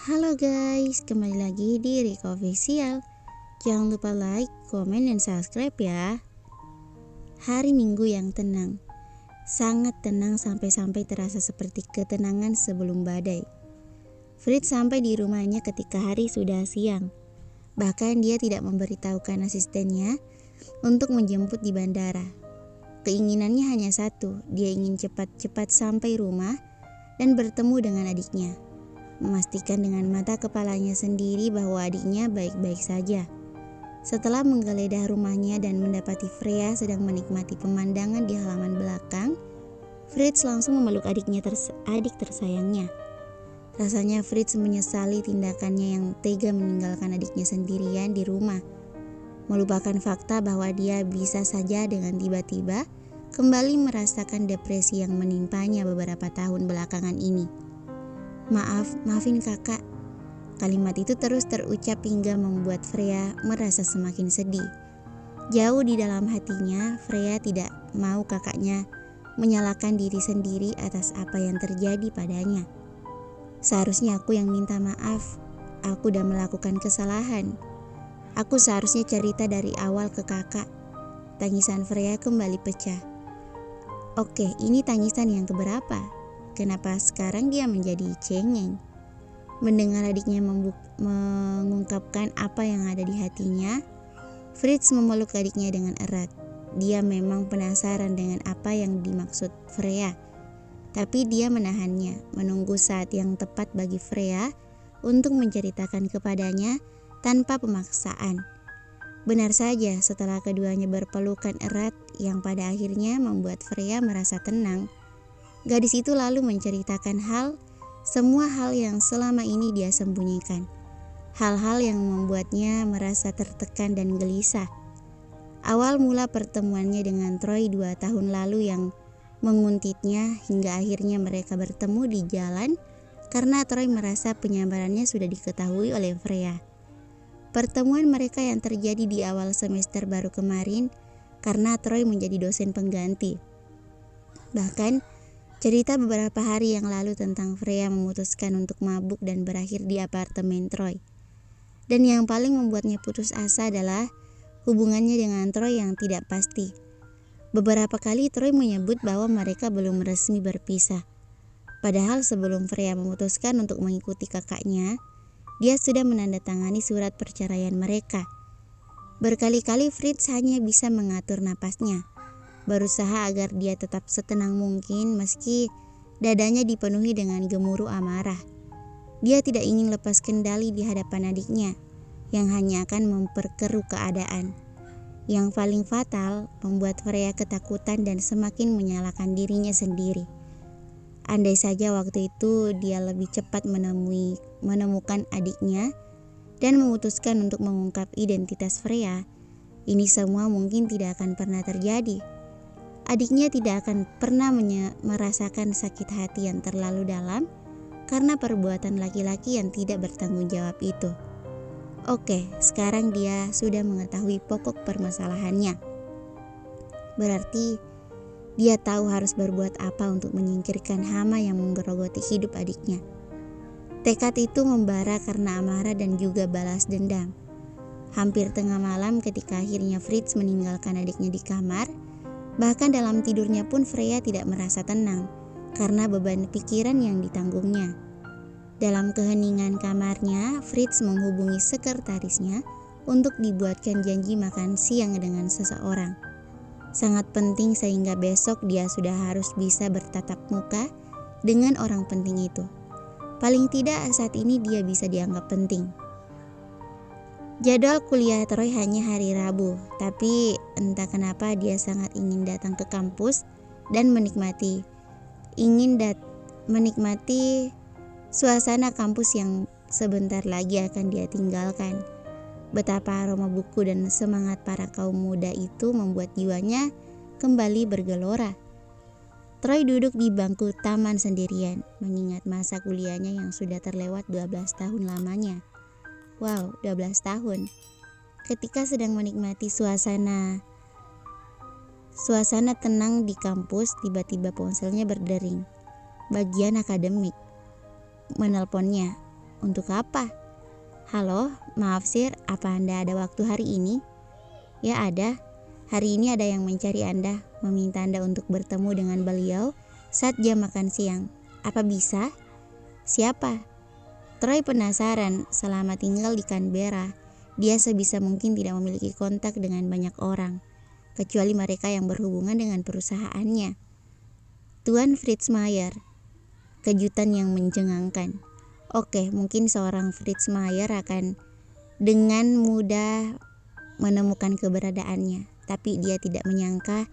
Halo guys, kembali lagi di Rika Official. Jangan lupa like, komen, dan subscribe ya. Hari Minggu yang tenang, sangat tenang sampai-sampai terasa seperti ketenangan sebelum badai. Fritz sampai di rumahnya ketika hari sudah siang. Bahkan dia tidak memberitahukan asistennya untuk menjemput di bandara. Keinginannya hanya satu, dia ingin cepat-cepat sampai rumah dan bertemu dengan adiknya. Memastikan dengan mata kepalanya sendiri bahwa adiknya baik-baik saja. Setelah menggeledah rumahnya dan mendapati Freya sedang menikmati pemandangan di halaman belakang, Fritz langsung memeluk adik tersayangnya. Rasanya Fritz menyesali tindakannya yang tega meninggalkan adiknya sendirian di rumah, melupakan fakta bahwa dia bisa saja dengan tiba-tiba kembali merasakan depresi yang menimpanya beberapa tahun belakangan ini. Maafin kakak. Kalimat itu terus terucap hingga membuat Freya merasa semakin sedih. Jauh di dalam hatinya, Freya tidak mau kakaknya menyalahkan diri sendiri atas apa yang terjadi padanya. Seharusnya aku yang minta maaf. Aku udah melakukan kesalahan. Aku seharusnya cerita dari awal ke kakak. Tangisan Freya kembali pecah. Oke, ini tangisan yang keberapa? Kenapa sekarang dia menjadi cengeng? Mendengar adiknya mengungkapkan apa yang ada di hatinya, Fritz memeluk adiknya dengan erat. Dia memang penasaran dengan apa yang dimaksud Freya, tapi dia menahannya, menunggu saat yang tepat bagi Freya untuk menceritakan kepadanya tanpa pemaksaan. Benar saja, setelah keduanya berpelukan erat yang pada akhirnya membuat Freya merasa tenang, gadis itu lalu menceritakan semua hal yang selama ini dia sembunyikan. Hal-hal yang membuatnya merasa tertekan dan gelisah. Awal mula pertemuannya dengan Troy 2 tahun lalu yang menguntitnya hingga akhirnya mereka bertemu di jalan karena Troy merasa penyamarannya sudah diketahui oleh Freya. Pertemuan mereka yang terjadi di awal semester baru kemarin karena Troy menjadi dosen pengganti. Bahkan cerita beberapa hari yang lalu tentang Freya memutuskan untuk mabuk dan berakhir di apartemen Troy. Dan yang paling membuatnya putus asa adalah hubungannya dengan Troy yang tidak pasti. Beberapa kali Troy menyebut bahwa mereka belum resmi berpisah. Padahal sebelum Freya memutuskan untuk mengikuti kakaknya, dia sudah menandatangani surat perceraian mereka. Berkali-kali Fritz hanya bisa mengatur napasnya, berusaha agar dia tetap setenang mungkin meski dadanya dipenuhi dengan gemuruh amarah. Dia tidak ingin lepas kendali di hadapan adiknya yang hanya akan memperkeruh keadaan. Yang paling fatal, membuat Freya ketakutan dan semakin menyalahkan dirinya sendiri. Andai saja waktu itu dia lebih cepat menemukan adiknya dan memutuskan untuk mengungkap identitas Freya, ini semua mungkin tidak akan pernah terjadi. Adiknya tidak akan pernah merasakan sakit hati yang terlalu dalam karena perbuatan laki-laki yang tidak bertanggung jawab itu. Oke, sekarang dia sudah mengetahui pokok permasalahannya. Berarti dia tahu harus berbuat apa untuk menyingkirkan hama yang menggerogoti hidup adiknya. Tekad itu membara karena amarah dan juga balas dendam. Hampir tengah malam ketika akhirnya Fritz meninggalkan adiknya di kamar, bahkan dalam tidurnya pun Freya tidak merasa tenang karena beban pikiran yang ditanggungnya. Dalam keheningan kamarnya, Fritz menghubungi sekretarisnya untuk dibuatkan janji makan siang dengan seseorang. Sangat penting sehingga besok dia sudah harus bisa bertatap muka dengan orang penting itu. Paling tidak saat ini dia bisa dianggap penting. Jadwal kuliah Troy hanya hari Rabu, tapi entah kenapa dia sangat ingin datang ke kampus dan menikmati suasana kampus yang sebentar lagi akan dia tinggalkan. Betapa aroma buku dan semangat para kaum muda itu membuat jiwanya kembali bergelora. Troy duduk di bangku taman sendirian, mengingat masa kuliahnya yang sudah terlewat 12 tahun lamanya. Wow, 12 tahun. Ketika sedang menikmati suasana tenang di kampus, tiba-tiba ponselnya berdering. Bagian akademik menelponnya. Untuk apa? Halo, maaf Sir, apa Anda ada waktu hari ini? Ya ada. Hari ini ada yang mencari Anda, meminta Anda untuk bertemu dengan beliau saat jam makan siang. Apa bisa? Siapa? Troy penasaran. Selama tinggal di Canberra, dia sebisa mungkin tidak memiliki kontak dengan banyak orang, kecuali mereka yang berhubungan dengan perusahaannya. Tuan Fritz Mayer. Kejutan yang mencengangkan. Oke, mungkin seorang Fritz Mayer akan dengan mudah menemukan keberadaannya, tapi dia tidak menyangka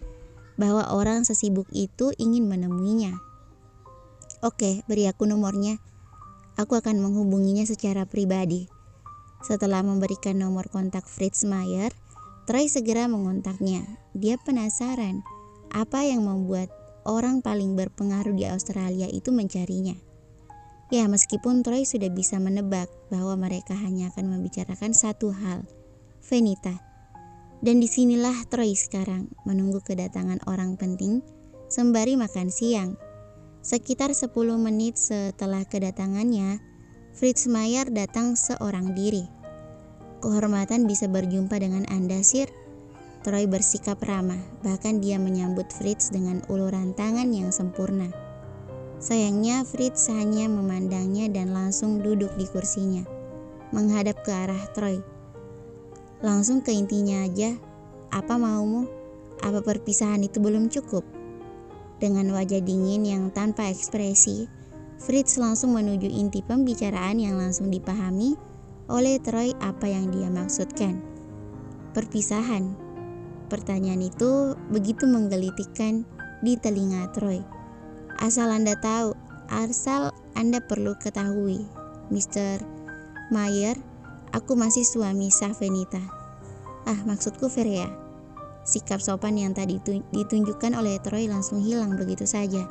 bahwa orang sesibuk itu ingin menemuinya. Oke, beri aku nomornya. Aku akan menghubunginya secara pribadi. Setelah memberikan nomor kontak Fritz Mayer, Troy segera mengontaknya. Dia penasaran apa yang membuat orang paling berpengaruh di Australia itu mencarinya. Ya, meskipun Troy sudah bisa menebak bahwa mereka hanya akan membicarakan satu hal, Venita. Dan disinilah Troy sekarang menunggu kedatangan orang penting sembari makan siang. Sekitar 10 menit setelah kedatangannya, Fritz Mayer datang seorang diri. Kehormatan bisa berjumpa dengan Anda, Sir. Troy bersikap ramah, bahkan dia menyambut Fritz dengan uluran tangan yang sempurna. Sayangnya Fritz hanya memandangnya dan langsung duduk di kursinya, menghadap ke arah Troy. Langsung ke intinya aja, apa maumu? Apa perpisahan itu belum cukup? Dengan wajah dingin yang tanpa ekspresi, Fritz langsung menuju inti pembicaraan yang langsung dipahami oleh Troy apa yang dia maksudkan. Perpisahan. Pertanyaan itu begitu menggelitikkan di telinga Troy. Asal Anda perlu ketahui, Mr. Mayer, aku masih suami sah Venita. Maksudku Freya. Sikap sopan yang tadi ditunjukkan oleh Troy langsung hilang begitu saja,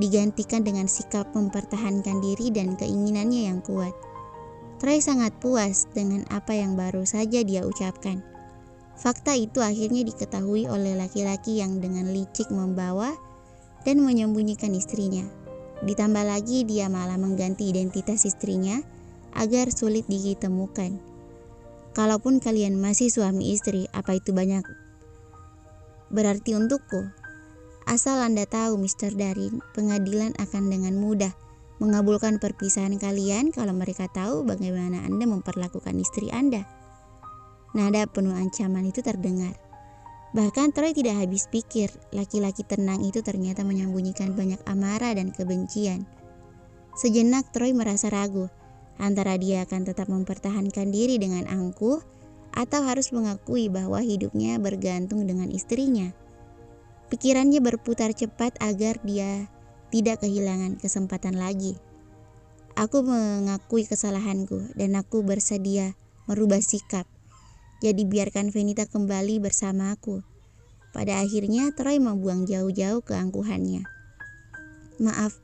digantikan dengan sikap mempertahankan diri dan keinginannya yang kuat. Troy sangat puas dengan apa yang baru saja dia ucapkan. Fakta itu akhirnya diketahui oleh laki-laki yang dengan licik membawa dan menyembunyikan istrinya. Ditambah lagi dia malah mengganti identitas istrinya agar sulit ditemukan. Kalaupun kalian masih suami istri, apa itu banyak berarti untukku? Asal Anda tahu, Mr. Darin, pengadilan akan dengan mudah mengabulkan perpisahan kalian kalau mereka tahu bagaimana Anda memperlakukan istri Anda. Nada penuh ancaman itu terdengar. Bahkan Troy tidak habis pikir, laki-laki tenang itu ternyata menyembunyikan banyak amarah dan kebencian. Sejenak Troy merasa ragu, antara dia akan tetap mempertahankan diri dengan angkuh atau harus mengakui bahwa hidupnya bergantung dengan istrinya. Pikirannya berputar cepat agar dia tidak kehilangan kesempatan lagi. Aku mengakui kesalahanku dan aku bersedia merubah sikap. Jadi biarkan Venita kembali bersama aku. Pada akhirnya Troy membuang jauh-jauh keangkuhannya. Maaf,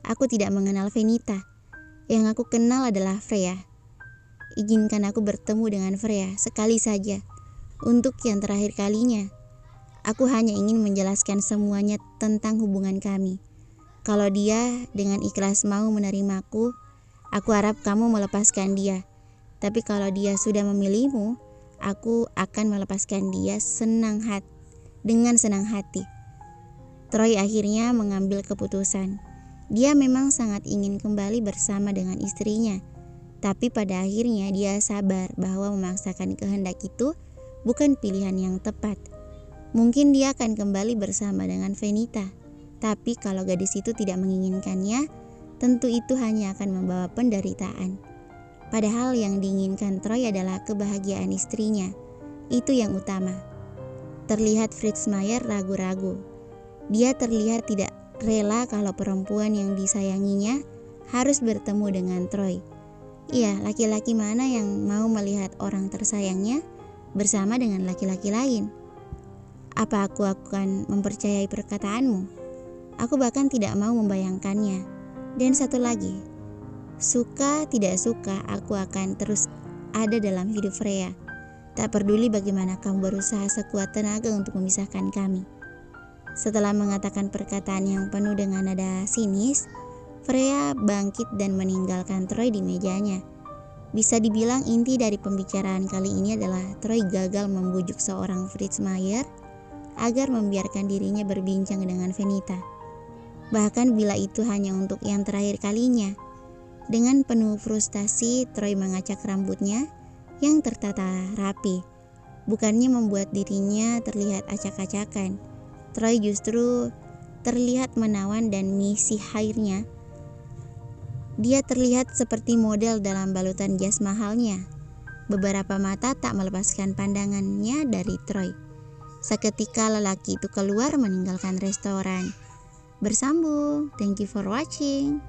aku tidak mengenal Venita. Yang aku kenal adalah Freya. Izinkan aku bertemu dengan Freya sekali saja, untuk yang terakhir kalinya. Aku hanya ingin menjelaskan semuanya tentang hubungan kami. Kalau dia dengan ikhlas mau menerimaku, aku harap kamu melepaskan dia. Tapi kalau dia sudah memilihmu, aku akan melepaskan dia dengan senang hati. Troy akhirnya mengambil keputusan. Dia memang sangat ingin kembali bersama dengan istrinya. Tapi pada akhirnya dia sabar bahwa memaksakan kehendak itu bukan pilihan yang tepat. Mungkin dia akan kembali bersama dengan Venita. Tapi kalau gadis itu tidak menginginkannya, tentu itu hanya akan membawa penderitaan. Padahal yang diinginkan Troy adalah kebahagiaan istrinya. Itu yang utama. Terlihat Fritz Mayer ragu-ragu. Dia terlihat tidak rela kalau perempuan yang disayanginya harus bertemu dengan Troy. Iya, laki-laki mana yang mau melihat orang tersayangnya bersama dengan laki-laki lain? Apa aku akan mempercayai perkataanmu? Aku bahkan tidak mau membayangkannya. Dan satu lagi, suka tidak suka, aku akan terus ada dalam hidup Freya. Tak peduli bagaimana kamu berusaha sekuat tenaga untuk memisahkan kami. Setelah mengatakan perkataan yang penuh dengan nada sinis, Freya bangkit dan meninggalkan Troy di mejanya. Bisa dibilang inti dari pembicaraan kali ini adalah Troy gagal membujuk seorang Fritz Mayer agar membiarkan dirinya berbincang dengan Venita. Bahkan bila itu hanya untuk yang terakhir kalinya. Dengan penuh frustasi, Troy mengacak rambutnya yang tertata rapi. Bukannya membuat dirinya terlihat acak-acakan, Troy justru terlihat menawan dan misi hairnya. Dia terlihat seperti model dalam balutan jas mahalnya. Beberapa mata tak melepaskan pandangannya dari Troy. Seketika lelaki itu keluar meninggalkan restoran. Bersambung. Thank you for watching.